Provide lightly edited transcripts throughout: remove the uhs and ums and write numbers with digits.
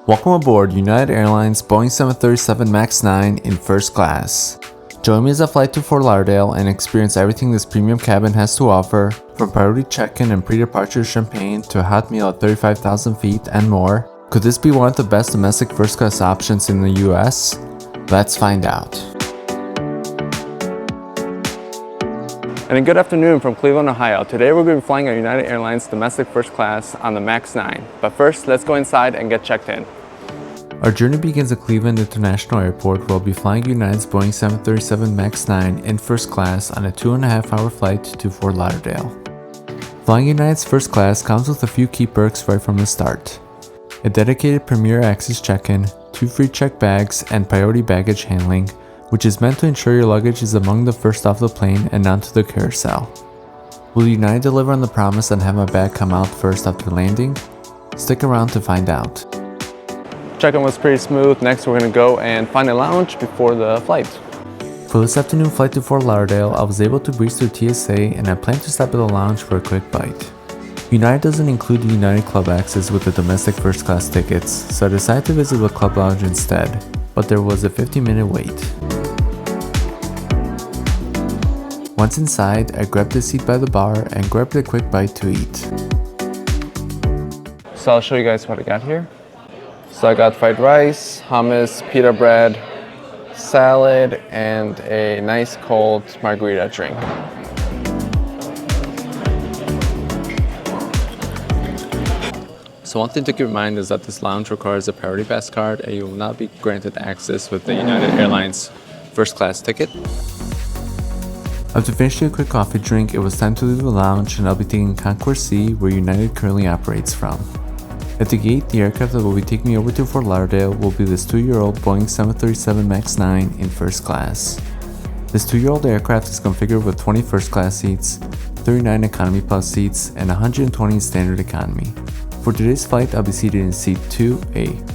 Welcome aboard United Airlines Boeing 737 MAX 9 in first class. Join me as I fly to Fort Lauderdale and experience everything this premium cabin has to offer, from priority check-in and pre-departure champagne to a hot meal at 35,000 feet and more. Could this be one of the best domestic first class options in the US? Let's find out. And a good afternoon from Cleveland, Ohio. Today we're going to be flying a United Airlines domestic first class on the MAX 9. But first, let's go inside and get checked in. Our journey begins at Cleveland International Airport where we'll be flying United's Boeing 737 MAX 9 in first class on a 2.5-hour flight to Fort Lauderdale. Flying United's first class comes with a few key perks right from the start. A dedicated Premier Access check-in, 2 free checked bags, and priority baggage handling, which is meant to ensure your luggage is among the first off the plane and onto the carousel. Will United deliver on the promise and have my bag come out first after landing? Stick around to find out. Check-in was pretty smooth. Next we're going to go and find a lounge before the flight. For this afternoon flight to Fort Lauderdale, I was able to breeze through TSA and I plan to stop at the lounge for a quick bite. United doesn't include the United Club access with the domestic first class tickets, so I decided to visit the club lounge instead, but there was a 15-minute wait. Once inside, I grabbed a seat by the bar and grabbed a quick bite to eat. So I'll show you guys what I got here. So I got fried rice, hummus, pita bread, salad, and a nice cold margarita drink. So one thing to keep in mind is that this lounge requires a priority pass card and you will not be granted access with the United Airlines first class ticket. After finishing a quick coffee drink, it was time to leave the lounge and I'll be taking Concourse C where United currently operates from. At the gate, the aircraft that will be taking me over to Fort Lauderdale will be this 2-year-old Boeing 737 MAX 9 in first class. This 2-year-old aircraft is configured with 20 first class seats, 39 economy plus seats, and 120 in standard economy. For today's flight, I'll be seated in seat 2A.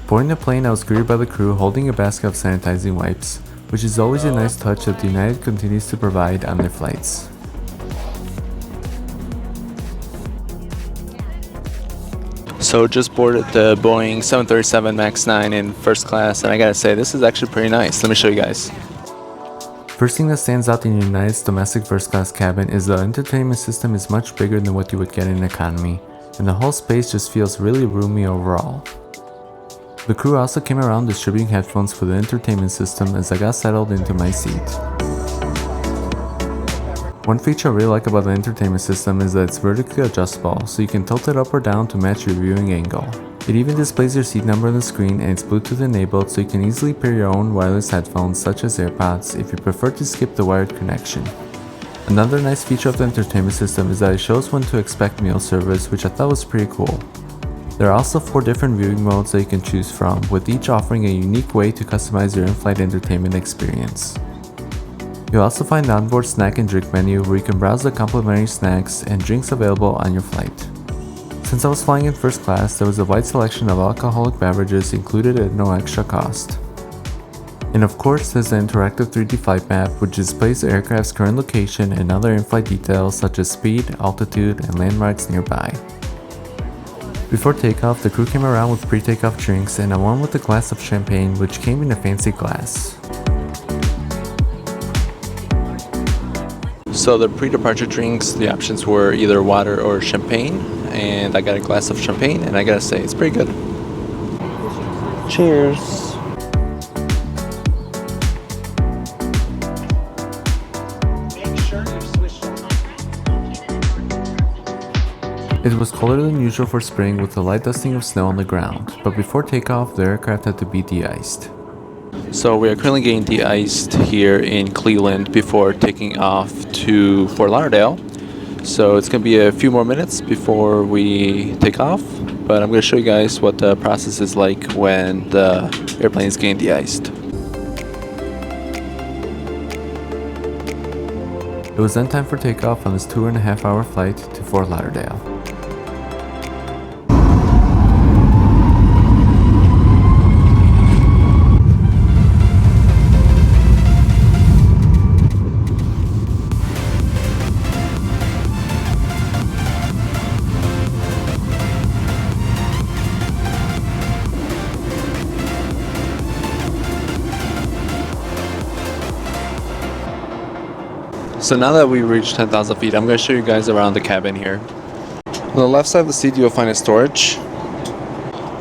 Boarding the plane, I was greeted by the crew holding a basket of sanitizing wipes, which is always a nice touch that United continues to provide on their flights. So just boarded the Boeing 737 MAX 9 in first class, and I gotta say, this is actually pretty nice. Let me show you guys. First thing that stands out in United's domestic first class cabin is the entertainment system is much bigger than what you would get in economy, and the whole space just feels really roomy overall. The crew also came around distributing headphones for the entertainment system as I got settled into my seat. One feature I really like about the entertainment system is that it's vertically adjustable, so you can tilt it up or down to match your viewing angle. It even displays your seat number on the screen and it's Bluetooth enabled, so you can easily pair your own wireless headphones such as AirPods if you prefer to skip the wired connection. Another nice feature of the entertainment system is that it shows when to expect meal service, which I thought was pretty cool. There are also 4 different viewing modes that you can choose from, with each offering a unique way to customize your in-flight entertainment experience. You'll also find an onboard snack and drink menu where you can browse the complimentary snacks and drinks available on your flight. Since I was flying in first class, there was a wide selection of alcoholic beverages included at no extra cost. And of course, there's the interactive 3D flight map which displays the aircraft's current location and other in-flight details such as speed, altitude, and landmarks nearby. Before takeoff, the crew came around with pre-takeoff drinks and I won with a glass of champagne which came in a fancy glass. So the pre-departure drinks, the options were either water or champagne, and I got a glass of champagne and I gotta say, it's pretty good. Cheers! It was colder than usual for spring with a light dusting of snow on the ground, but before takeoff, the aircraft had to be de-iced. So we are currently getting de-iced here in Cleveland before taking off to Fort Lauderdale. So it's going to be a few more minutes before we take off, but I'm going to show you guys what the process is like when the airplane is getting de-iced. It was then time for takeoff on this 2.5-hour flight to Fort Lauderdale. So now that we reached 10,000 feet, I'm going to show you guys around the cabin here. On the left side of the seat, you'll find a storage,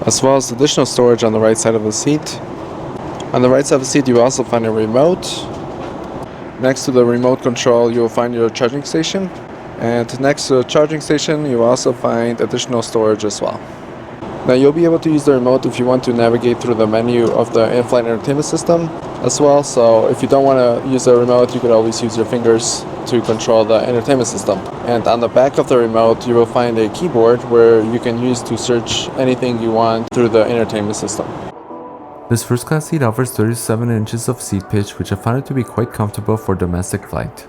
as well as additional storage on the right side of the seat. On the right side of the seat, you will also find a remote. Next to the remote control, you will find your charging station. And next to the charging station, you will also find additional storage as well. Now you'll be able to use the remote if you want to navigate through the menu of the in-flight entertainment system as well. So if you don't want to use the remote, you could always use your fingers to control the entertainment system. And on the back of the remote, you will find a keyboard where you can use to search anything you want through the entertainment system. This first class seat offers 37 inches of seat pitch, which I found it to be quite comfortable for domestic flight.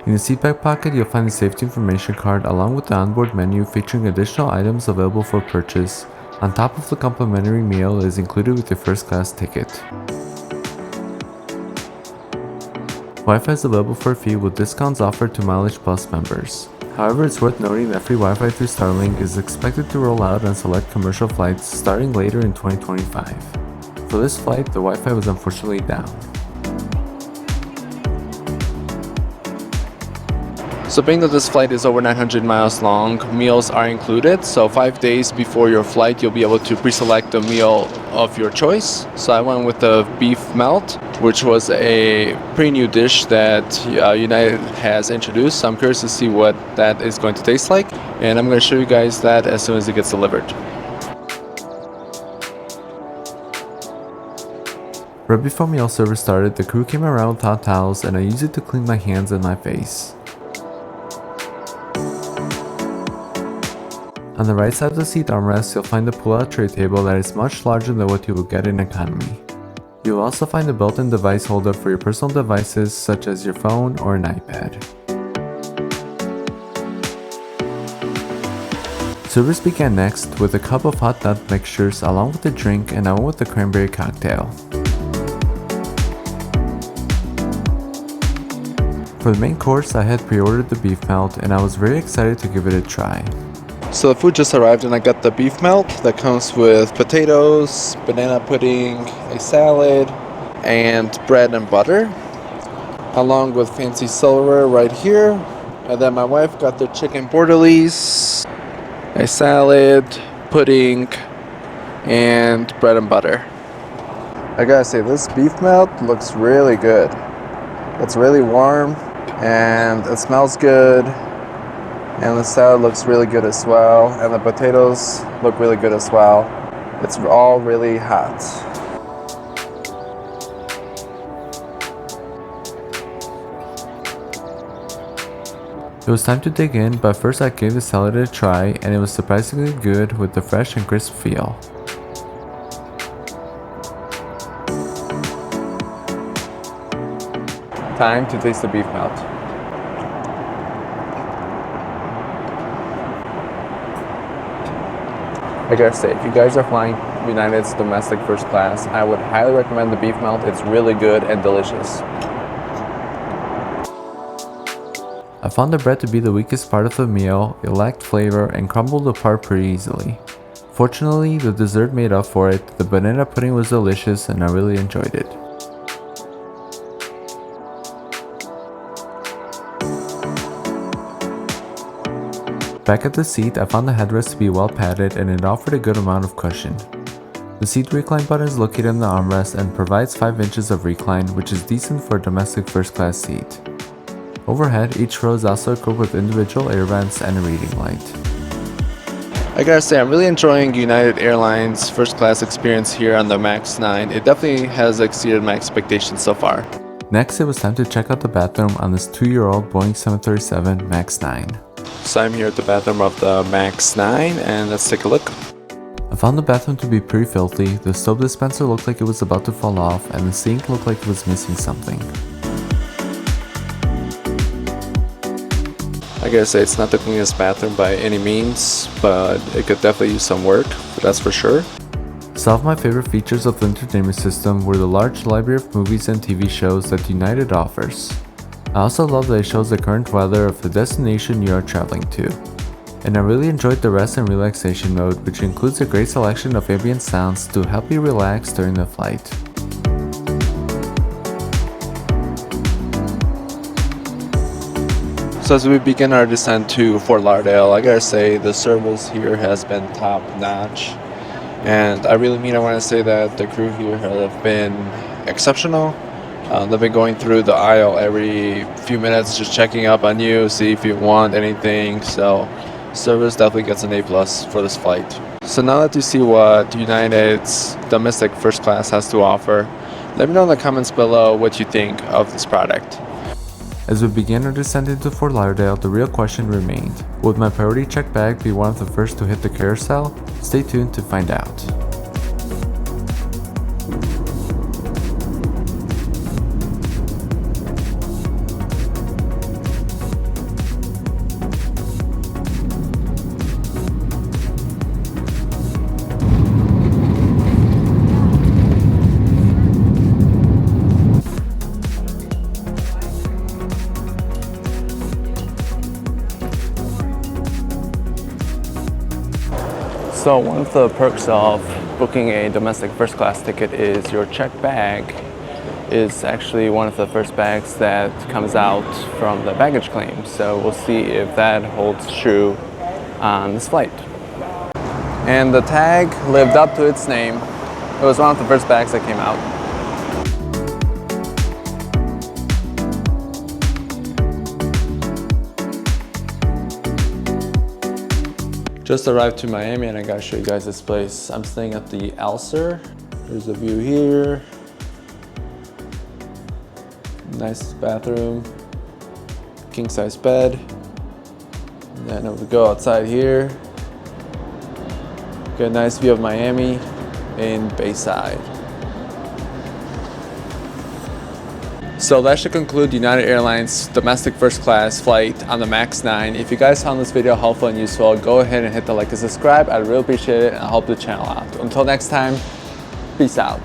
In the seat back pocket, you'll find the safety information card along with the onboard menu featuring additional items available for purchase. On top of the complimentary meal that is included with your first class ticket. Wi-Fi is available for a fee with discounts offered to Mileage Plus members. However, it's worth noting that free Wi-Fi through Starlink is expected to roll out on select commercial flights starting later in 2025. For this flight, the Wi-Fi was unfortunately down. So being that this flight is over 900 miles long, meals are included. So 5 days before your flight, you'll be able to pre-select the meal of your choice. So I went with the beef melt, which was a pretty new dish that United has introduced. So I'm curious to see what that is going to taste like. And I'm going to show you guys that as soon as it gets delivered. Right before meal service started, the crew came around with hot towels and I used it to clean my hands and my face. On the right side of the seat armrest, you'll find a pull-out tray table that is much larger than what you will get in economy. You will also find a built-in device holder for your personal devices such as your phone or an iPad. Service began next with a cup of hot nut mixtures along with a drink, and I went with the cranberry cocktail. For the main course, I had pre-ordered the beef melt and I was very excited to give it a try. So the food just arrived and I got the beef melt that comes with potatoes, banana pudding, a salad, and bread and butter, along with fancy silverware right here. And then my wife got the chicken bordelaise, a salad, pudding, and bread and butter. I gotta say, this beef melt looks really good. It's really warm and it smells good. And the salad looks really good as well, and the potatoes look really good as well. It's all really hot. It was time to dig in, but first I gave the salad a try and it was surprisingly good with the fresh and crisp feel. Time to taste the beef melt. I gotta say, if you guys are flying United's domestic first class, I would highly recommend the beef melt. It's really good and delicious. I found the bread to be the weakest part of the meal. It lacked flavor and crumbled apart pretty easily. Fortunately, the dessert made up for it. The banana pudding was delicious and I really enjoyed it. Back at the seat, I found the headrest to be well padded and it offered a good amount of cushion. The seat recline button is located in the armrest and provides 5 inches of recline, which is decent for a domestic first class seat. Overhead, each row is also equipped with individual air vents and a reading light. I gotta say, I'm really enjoying United Airlines first class experience here on the MAX 9. It definitely has exceeded my expectations so far. Next, it was time to check out the bathroom on this 2-year-old Boeing 737 MAX 9. So I'm here at the bathroom of the MAX 9 and let's take a look. I found the bathroom to be pretty filthy. The soap dispenser looked like it was about to fall off and the sink looked like it was missing something. I gotta say, it's not the cleanest bathroom by any means, but it could definitely use some work, that's for sure. Some of my favorite features of the entertainment system were the large library of movies and TV shows that United offers. I also love that it shows the current weather of the destination you are traveling to. And I really enjoyed the rest and relaxation mode, which includes a great selection of ambient sounds to help you relax during the flight. So as we begin our descent to Fort Lauderdale, I gotta say the service here has been top notch. And I really mean I want to say that the crew here have been exceptional. They've been going through the aisle every few minutes, just checking up on you, see if you want anything. So service definitely gets an A+ for this flight. So now that you see what United's domestic first class has to offer, let me know in the comments below what you think of this product. As we began our descent into Fort Lauderdale, the real question remained: would my priority check bag be one of the first to hit the carousel? Stay tuned to find out. So one of the perks of booking a domestic first class ticket is your check bag is actually one of the first bags that comes out from the baggage claim. So we'll see if that holds true on this flight. And the tag lived up to its name. It was one of the first bags that came out. Just arrived to Miami and I gotta show you guys this place. I'm staying at the Alcer. There's a view here. Nice bathroom. King size bed. And then we go outside here. Get a nice view of Miami in Bayside. So that should conclude United Airlines domestic first class flight on the MAX 9. If you guys found this video helpful and useful, go ahead and hit the like and subscribe. I'd really appreciate it and I'll help the channel out. Until next time, peace out.